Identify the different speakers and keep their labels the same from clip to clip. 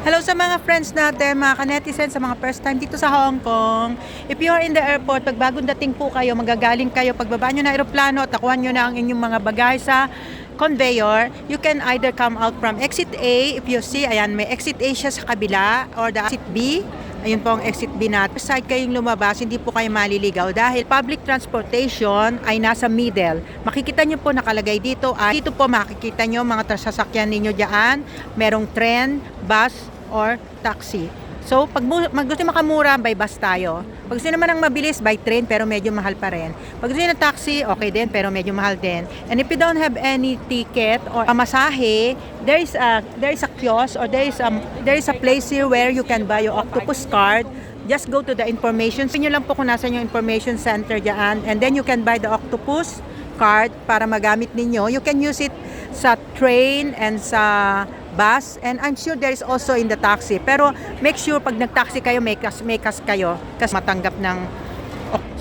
Speaker 1: Hello sa mga friends natin, mga ka-netizen, sa mga first time dito sa Hong Kong. If you are in the airport, pag bagong dating po kayo, magagaling kayo, pagbaba nyo ng aeroplano at nakuha nyo na ang inyong mga bagay sa conveyor, you can either come out from exit A. If you see, ayan, may exit A siya sa kabila, or the exit B. Ayun po ang exit B natin. Side kayong lumabas, hindi po kayo maliligaw dahil public transportation ay nasa middle. Makikita nyo po nakalagay dito. Dito po makikita nyo mga sasakyan ninyo dyan. Merong tren, bus, or taxi. So, pag gusto makamura, by bus tayo. Pag gusto naman ang mabilis, by train, pero medyo mahal pa rin. Pag gusto ng taxi, okay din, pero medyo mahal din. And if you don't have any ticket or pamasahe, there is a kiosk or there is a place here where you can buy your octopus card. Just go to the information. Sabihin nyo lang po kung nasa yung information center dyan. And then you can buy the octopus card para magamit ninyo. You can use it sa train and sa bus, and I'm sure there is also in the taxi. Pero make sure pag nag-taxi kayo, may kas kayo kasi matanggap ng.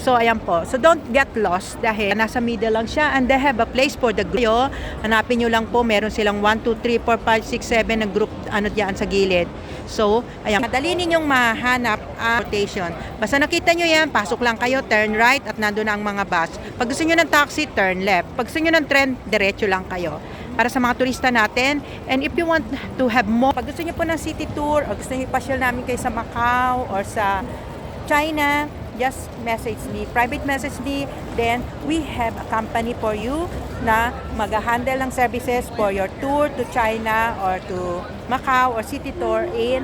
Speaker 1: So ayan po. So don't get lost dahil nasa middle lang siya, and they have a place for the group. Hanapin nyo lang po, meron silang 1, 2, 3, 4, 5, 6, 7 na group diyan sa gilid. So ayan, madali ninyong mahanap ang rotation. Basta nakita nyo yan, pasok lang kayo, turn right at nandoon na ang mga bus. Pag gusto nyo ng taxi, turn left. Pag gusto nyo ng tren, diretso lang kayo. Para sa mga turista natin. And if you want to have more, pag gusto niyo po ng city tour o gusto niyo ipasyal namin kayo sa Macau or sa China, just message me, private message me. Then we have a company for you na mag-handle ng services for your tour to China or to Macau or city tour in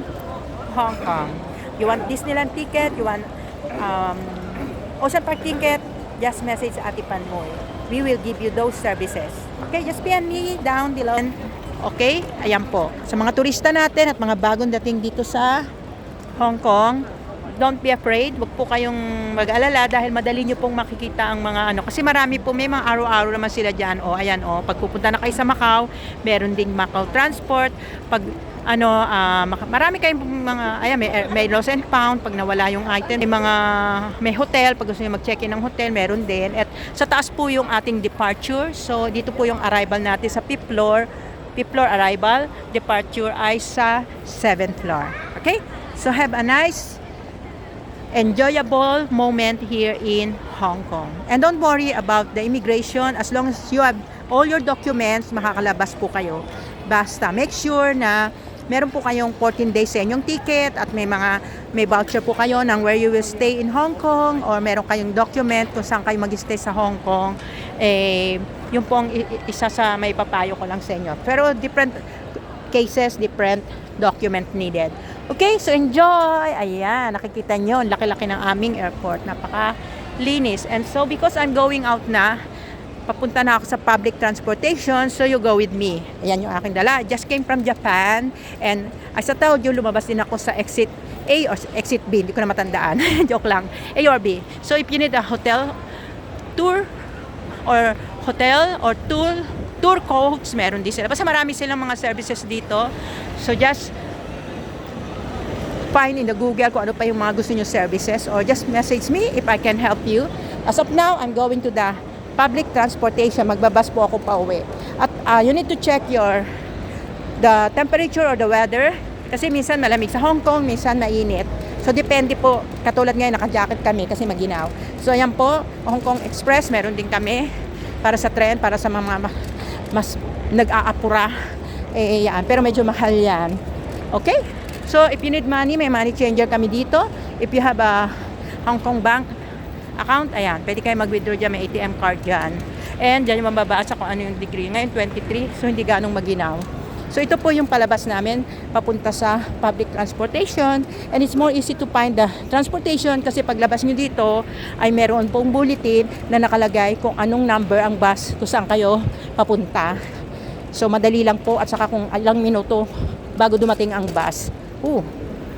Speaker 1: Hong Kong. You want Disneyland ticket, you want Ocean Park ticket, just message Ate Panmoy. We will give you those services. Okay, just PM me down below. Okay, ayan po. Sa mga turista natin at mga bagong dating dito sa Hong Kong, don't be afraid. Huwag po kayong mag-alala dahil madali nyo pong makikita ang mga ano. Kasi marami po, may mga araw-araw naman sila dyan. O, ayan o, pag pupunta na kayo sa Macau, meron ding Macau Transport. Pag marami kayong mga, ayan, may lost and found pag nawala yung item. May hotel, pag gusto nyo mag-check-in ng hotel, meron din. At sa taas po yung ating departure. So, dito po yung arrival natin sa 5th floor. 5th floor arrival, departure ay sa 7th floor. Okay? So, have a nice, enjoyable moment here in Hong Kong. And don't worry about the immigration. As long as you have all your documents, makakalabas po kayo. Basta, make sure na meron po kayong 14 days sa inyong ticket at may voucher po kayo ng where you will stay in Hong Kong, or meron kayong document kung saan kayo mag-stay sa Hong Kong. Yung pong isa sa may papayo ko lang sa inyo. Pero different cases, different document needed. Okay, so enjoy! Ayan, nakikita nyo, laki-laki ng aming airport. Napaka-linis. And so, because I'm going out na, papunta na ako sa public transportation, so you go with me. Ayan yung aking dala. I just came from Japan, and as I told you, lumabas din ako sa exit A or exit B. Hindi ko na matandaan. Joke lang. A or B. So if you need a hotel tour or tour coach, meron din sila. Basta marami silang mga services dito. So just find in the Google kung ano pa yung mga gusto nyo services, or just message me if I can help you. As of now, I'm going to the public transportation. Magbabas po ako pa uwi. At you need to check the temperature or the weather. Kasi minsan malamig sa Hong Kong, minsan mainit. So depende po. Katulad ngayon, naka-jacket kami kasi maginaw. So ayan po, Hong Kong Express, meron din kami para sa tren, para sa mga mas nag-aapura. Yan. Pero medyo mahal yan. Okay? So if you need money, may money changer kami dito. If you have a Hong Kong bank account, ayan, pwede kayo mag-withdraw dyan, may ATM card dyan. And dyan yung mababasa kung ano yung degree. Ngayon, 23, so hindi ganong maginaw. So ito po yung palabas namin, papunta sa public transportation. And it's more easy to find the transportation kasi paglabas nyo dito, ay meron pong bulletin na nakalagay kung anong number ang bus, kung saan kayo papunta. So madali lang po, at saka kung ilang minuto bago dumating ang bus.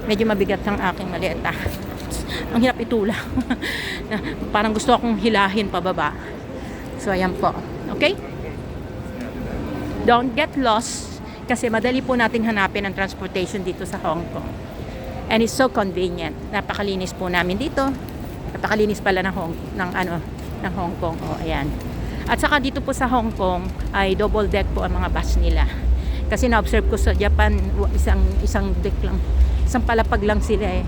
Speaker 1: Medyo mabigat ang aking maleta. Ang hirap itula. Parang gusto akong hilahin pababa. So ayan po. Okay? Don't get lost kasi madali po nating hanapin ang transportation dito sa Hong Kong. And it's so convenient. Napakalinis po namin dito. Napakalinis pala ng Hong Kong. Ayan. At saka dito po sa Hong Kong ay double deck po ang mga bus nila. Kasi na-observe ko sa Japan, isang deck lang, isang palapag lang sila eh.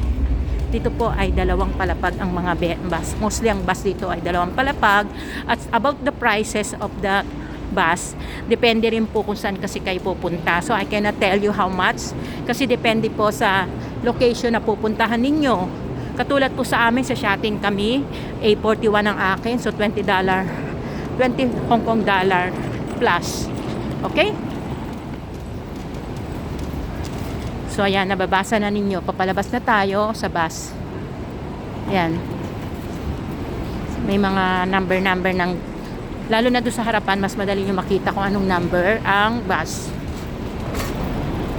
Speaker 1: Dito po ay dalawang palapag ang mga bus. Mostly ang bus dito ay dalawang palapag. At about the prices of the bus, depende rin po kung saan kasi kayo pupunta. So I cannot tell you how much kasi depende po sa location na pupuntahan ninyo. Katulad po sa amin, sa Shatin kami, A41 ang akin, so $20 Hong Kong dollar plus. Okay? So ayan, nababasa na ninyo. Papalabas na tayo sa bus. Ayan. May mga number ng, lalo na doon sa harapan, mas madali nyo makita kung anong number ang bus.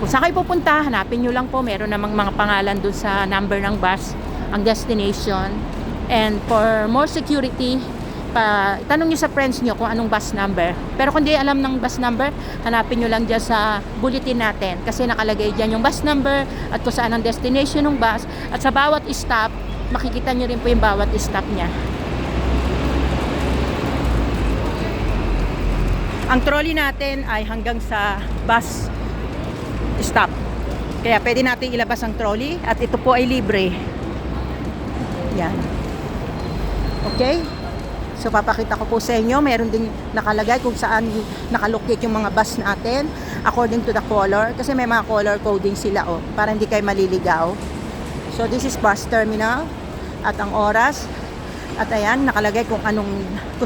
Speaker 1: Kung saan kayo pupunta, hanapin nyo lang po. Meron namang mga pangalan doon sa number ng bus, ang destination. And for more security, tanong nyo sa friends nyo kung anong bus number. Pero kung di alam ng bus number, hanapin nyo lang dyan sa bulletin natin. Kasi nakalagay dyan yung bus number at kung saan ang destination ng bus. At sa bawat stop, makikita nyo rin po yung bawat stop niya. Ang trolley natin ay hanggang sa bus stop. Kaya pwede natin ilabas ang trolley at ito po ay libre. Yan. Okay? So papakita ko po sa inyo, meron din nakalagay kung saan nakalocate yung mga bus natin according to the color. Kasi may mga color coding sila para hindi kayo maliligaw. So this is bus terminal at ang oras. At ayan, nakalagay kung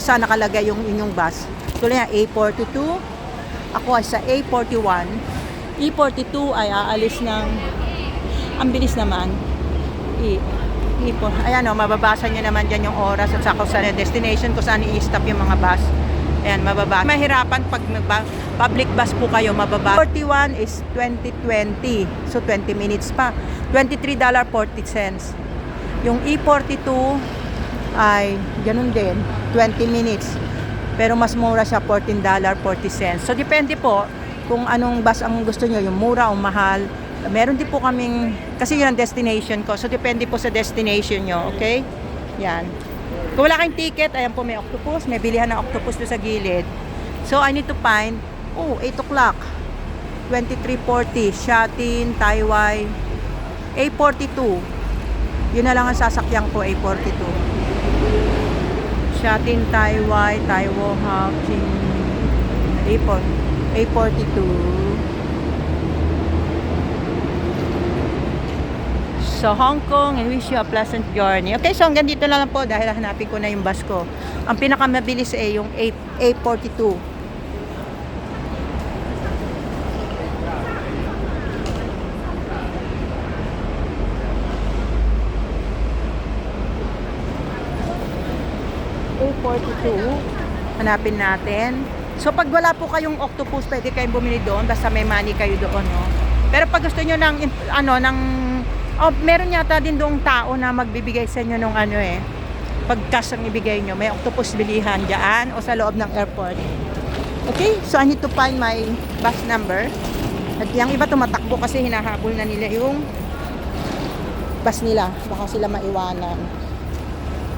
Speaker 1: saan nakalagay yung inyong bus. Tuloy na A42. Ako ay sa A41. E42 ay aalis ng, ang bilis naman. Ayan mababasa nyo naman dyan yung oras at saka sa destination kung saan i-stop yung mga bus. Ayan, mababasa. Mahirapan pag public bus po kayo, mababasa. 41 is 2020. So 20 minutes pa. $23.40. Yung E42 ay ganun din, 20 minutes. Pero mas mura siya, $14.40. So depende po kung anong bus ang gusto nyo, yung mura o mahal. Meron din po kaming, kasi yun ang destination ko. So, depende po sa destination nyo. Okay? Yan. Kung wala kayong ticket, ayan po may octopus. May bilihan ng octopus doon sa gilid. So, I need to find, 8 o'clock. 2340. Shatin, Taiwai. A42. Yun na lang ang sasakyan ko, A42. Shatin, Taiwai, Taiwo, Hawking. A42. So, Hong Kong, and wish you a pleasant journey. Okay, so hanggang dito na lang po dahil hanapin ko na yung bus ko. Ang pinakamabilis ay yung A42. A42. Hanapin natin. So, pag wala po kayong octopus, pwede kayong bumili doon. Basta may money kayo doon, no? Pero pag gusto nyo meron yata din doong tao na magbibigay sa inyo nung pag cash ang ibigay nyo, may octopus bilihan dyan o sa loob ng airport. Okay, so I need to find my bus number. At yung iba tumatakbo kasi hinahabol na nila yung bus nila, baka sila maiwanan.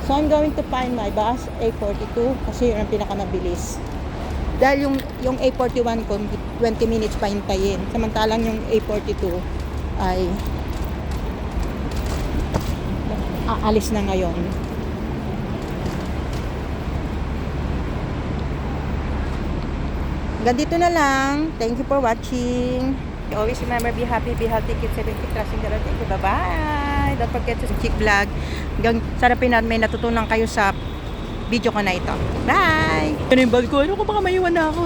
Speaker 1: So I'm going to find my bus A42 kasi yun ang pinakamabilis. Dahil yung A41 ko 20 minutes pa hintayin, samantalang yung A42 ay aalis na ngayon. Ganito na lang. Thank you for watching. Always remember, be happy, be healthy, keep safe, keep trusting the Lord. Thank you. Bye-bye. Don't forget to Chick Vlog. Sana may natutunan kayo sa video ko na ito. Bye! Ano yung bag ko? Ano ko baka maiwan na ako?